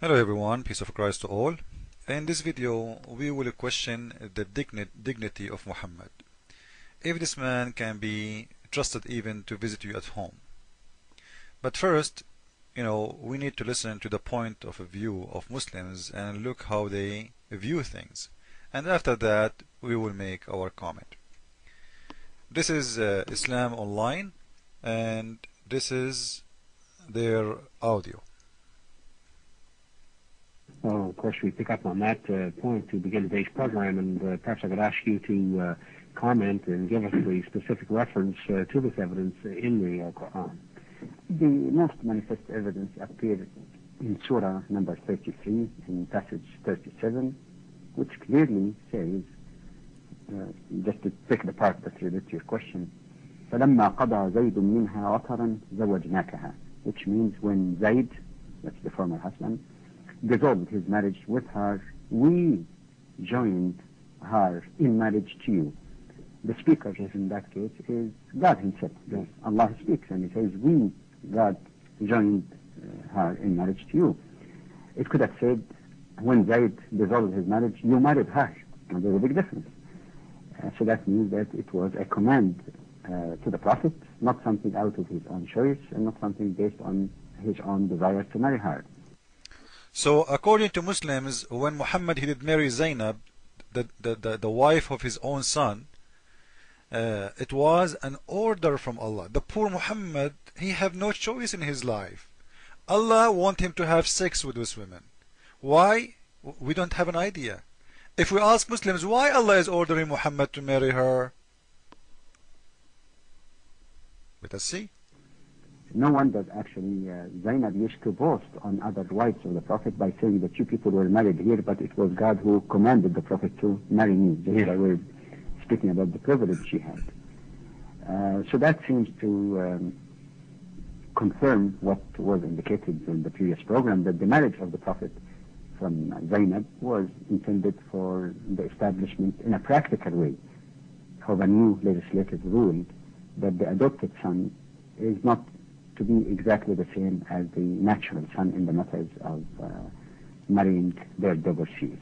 Hello everyone, peace of Christ to all. In this video we will question the dignity of Muhammad. If this man can be trusted even to visit you at home. But first, we need to listen to the point of view of Muslims and look how they view things. And after that we will make our comment. This is Islam Online, and this is their audio. Well, of course, we pick up on that point to begin today's program, and perhaps I could ask you to comment and give us the specific reference to this evidence in the Quran. The most manifest evidence appears in Surah number 33, in passage 37, which clearly says, just to pick the part that's related to your question, فَلَمَّا قَضَى زَيْدٌ مِنْهَا وَطَرًا زَوَّجْنَاكَهَا, which means when Zayd, that's the former husband, dissolved his marriage with her, we joined her in marriage to you. The speaker in that case is God himself. Yes. Allah speaks and he says, we, God, joined her in marriage to you. It could have said, when Zayd dissolved his marriage, you married her. And there's a big difference. So that means that it was a command to the Prophet, not something out of his own choice and not something based on his own desire to marry her. So according to Muslims, when Muhammad he did marry Zainab, the wife of his own son, it was an order from Allah. The poor Muhammad, he have no choice in his life. Allah want him to have sex with those women. Why? We don't have an idea. If we ask Muslims why Allah is ordering Muhammad to marry her, let us see. No wonder actually Zainab used to boast on other wives of the Prophet by saying that you people were married here, but it was God who commanded the Prophet to marry me. Just by way of speaking about the privilege she had. So that seems to confirm what was indicated in the previous program, that the marriage of the Prophet from Zainab was intended for the establishment in a practical way of a new legislative rule that the adopted son is not to be exactly the same as the natural son in the matters of marrying their divorcees.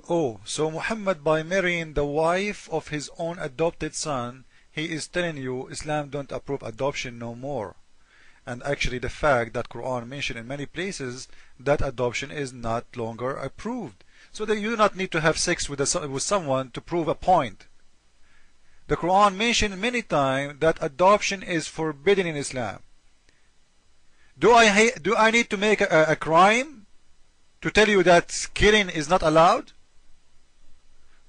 Oh, so Muhammad, by marrying the wife of his own adopted son, he is telling you Islam don't approve adoption no more. And actually the fact that Quran mentioned in many places that adoption is not longer approved. So that you do not need to have sex with someone to prove a point. The Quran mentioned many times that adoption is forbidden in Islam. Do I need to make a crime to tell you that killing is not allowed?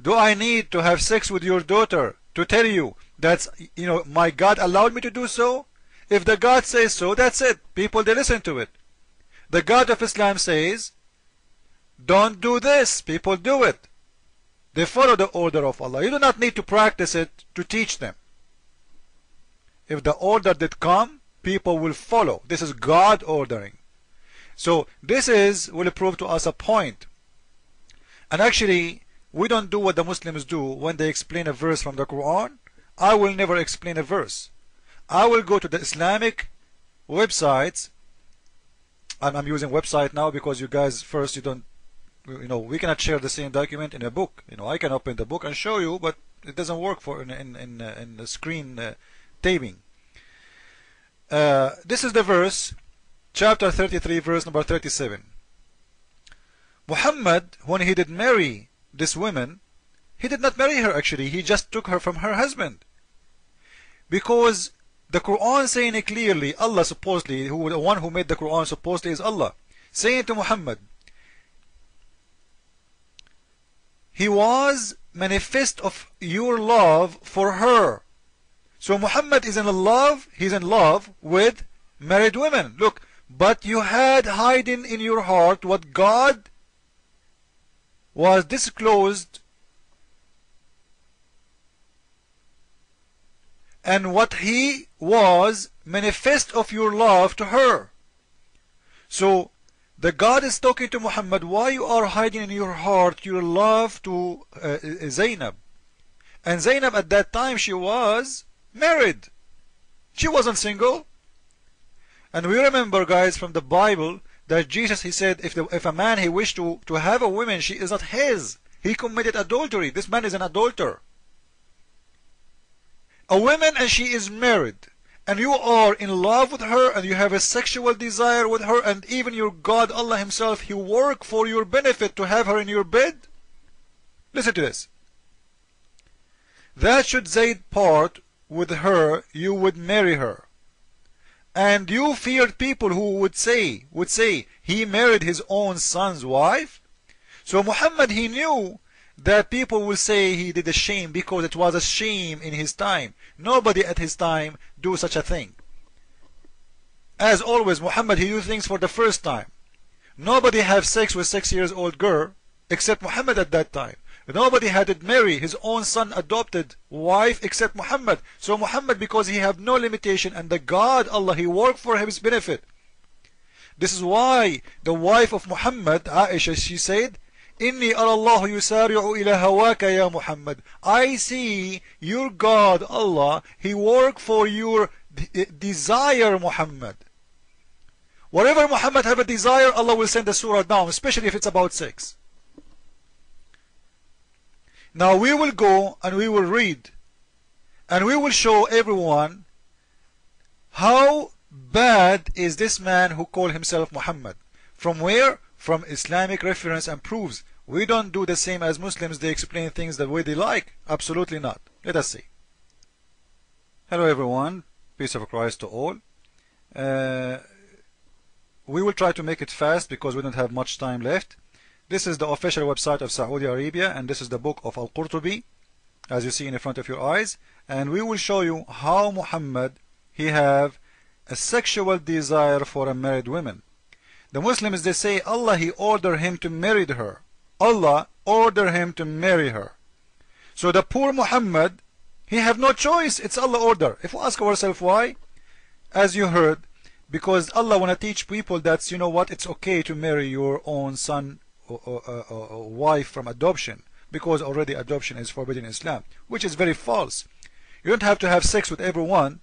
Do I need to have sex with your daughter to tell you that my God allowed me to do so? If the God says so, that's it. People, they listen to it. The God of Islam says, don't do this. People do it. They follow the order of Allah. You do not need to practice it to teach them. If the order did come, people will follow. This is God ordering. So this will prove to us a point. And actually, we don't do what the Muslims do when they explain a verse from the Quran. I will never explain a verse. I will go to the Islamic websites. I'm using website now because you guys first you don't, we cannot share the same document in a book. I can open the book and show you, but it doesn't work for in the screen taping. This is the verse, chapter 33, verse number 37. Muhammad, when he did marry this woman, he did not marry her actually, he just took her from her husband. Because the Quran saying it clearly, Allah supposedly, the one who made the Quran supposedly is Allah, saying to Muhammad, he was manifest of your love for her. So Muhammad is in love, he's in love with married women. Look, but you had hiding in your heart what God was disclosed and what he was manifest of your love to her. So the God is talking to Muhammad, why you are hiding in your heart your love to Zainab. And Zainab at that time she was married. She wasn't single. And we remember, guys, from the Bible that Jesus, he said, if a man he wished to have a woman, she is not his. He committed adultery. This man is an adulterer. A woman and she is married, and you are in love with her, and you have a sexual desire with her, and even your God, Allah himself, he work for your benefit to have her in your bed. Listen to this. That should Zayd part with her, you would marry her. And you feared people who would say he married his own son's wife. So Muhammad, he knew that people will say he did a shame, because it was a shame in his time. Nobody at his time do such a thing. As always, Muhammad, he do things for the first time. Nobody have sex with 6-year-old girl except Muhammad at that time. Nobody had to marry his own son adopted wife except Muhammad. So Muhammad, because he have no limitation, and the God Allah, he worked for his benefit. This is why the wife of Muhammad, Aisha, she said, Inni arallahu yusari'u ila hawaka ya Muhammad. I see your God Allah, he work for your desire, Muhammad. Whatever Muhammad have a desire, Allah will send a surah down, especially if it's about sex. Now we will go and we will read and we will show everyone how bad is this man who called himself Muhammad. From where? From Islamic reference and proofs. We don't do the same as Muslims. They explain things the way they like. Absolutely not. Let us see. Hello everyone. Peace of Christ to all. We will try to make it fast because we don't have much time left. This is the official website of Saudi Arabia, and this is the book of Al-Qurtubi, as you see in front of your eyes. And we will show you how Muhammad, he have a sexual desire for a married woman. The Muslims, they say Allah, he ordered him to marry her. Allah ordered him to marry her. So the poor Muhammad, he have no choice. It's Allah order. If we ask ourselves why, as you heard, because Allah want to teach people that, you know what, it's okay to marry your own son or wife from adoption, because already adoption is forbidden in Islam, which is very false. You don't have to have sex with everyone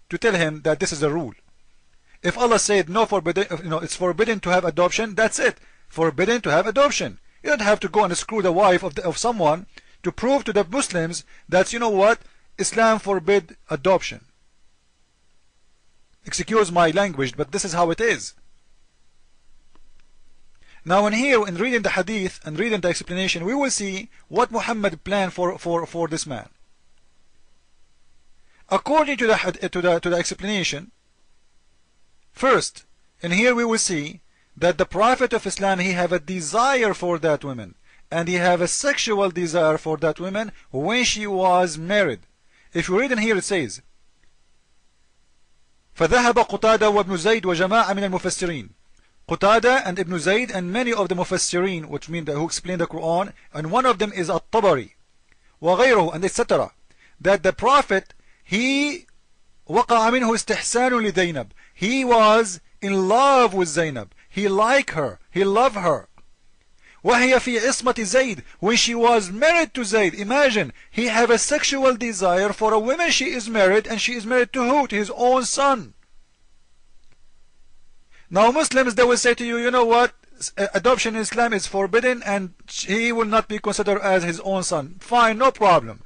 to tell him that this is a rule. If Allah said no, forbidden, it's forbidden to have adoption, that's it. Forbidden to have adoption. You don't have to go and screw the wife of someone to prove to the Muslims that, you know what, Islam forbid adoption. Excuse my language, but this is how it is. Now in here, in reading the hadith and reading the explanation, we will see what Muhammad planned for this man. According to the explanation, first, in here we will see that the Prophet of Islam, he have a desire for that woman, and he have a sexual desire for that woman when she was married. If you read in here, it says, فذهب قتادة وابن زيد وجماعة من المفسرين. Qatada and Ibn Zayd and many of the Mufassirin, which mean who explain the Quran, and one of them is At-Tabari, وغيره, and etc. That the Prophet, he وقع منه استحسان لزينب. He was in love with Zainab. He liked her. He loved her. وهي في عصمة زيد. When she was married to Zayd, imagine, he have a sexual desire for a woman. She is married, and she is married to who? To his own son. Now Muslims, they will say to you, you know what, adoption in Islam is forbidden and he will not be considered as his own son. Fine, no problem.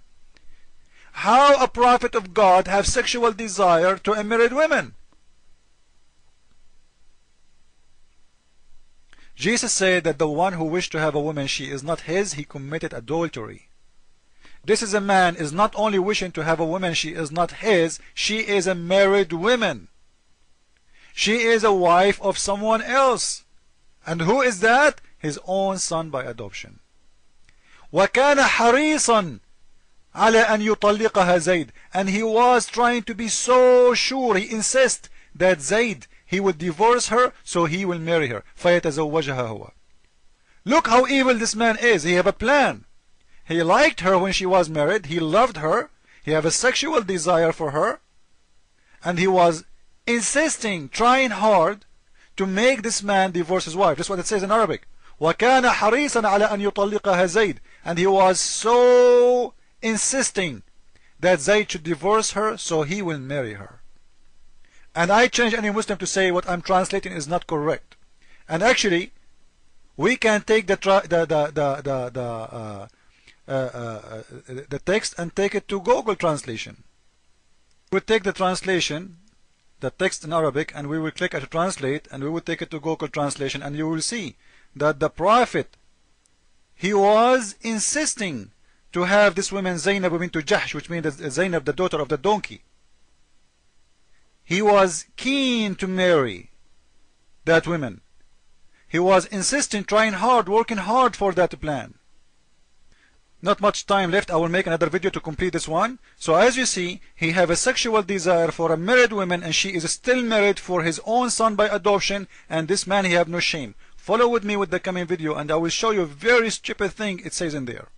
How a prophet of God have sexual desire to a married woman? Jesus said that the one who wished to have a woman, she is not his, he committed adultery. This is a man is not only wishing to have a woman, she is not his, she is a married woman. She is a wife of someone else. And who is that? His own son by adoption. وَكَانَ حَرِيصًا عَلَى أَنْ يُطَلِّقَهَا زَيْد. And he was trying to be so sure, he insists that Zayd, he will divorce her, so he will marry her. فَيَتَزَوَّجَهَا هُوَ. Look how evil this man is. He have a plan. He liked her when she was married. He loved her. He have a sexual desire for her. And he was insisting, trying hard to make this man divorce his wife. That's what it says in Arabic. وَكَانَ حَرِيصًا عَلَى أَنْ يُطَلِّقَهَا زَيْد. And he was so insisting that Zayd should divorce her, so he will marry her. And I change any Muslim to say what I'm translating is not correct. And actually, we can take the text and take it to Google translation. We take the translation, the text in Arabic, and we will click at translate, and we will take it to Google translation, and you will see that the Prophet, he was insisting to have this woman Zainab bint Jahsh, which means Zainab, the daughter of the donkey. He was keen to marry that woman. He was insisting, trying hard, working hard for that plan. Not much time left. I will make another video to complete this one. So as you see, he have a sexual desire for a married woman, and she is still married for his own son by adoption, and this man, he have no shame. Follow with me with the coming video, and I will show you a very stupid thing it says in there.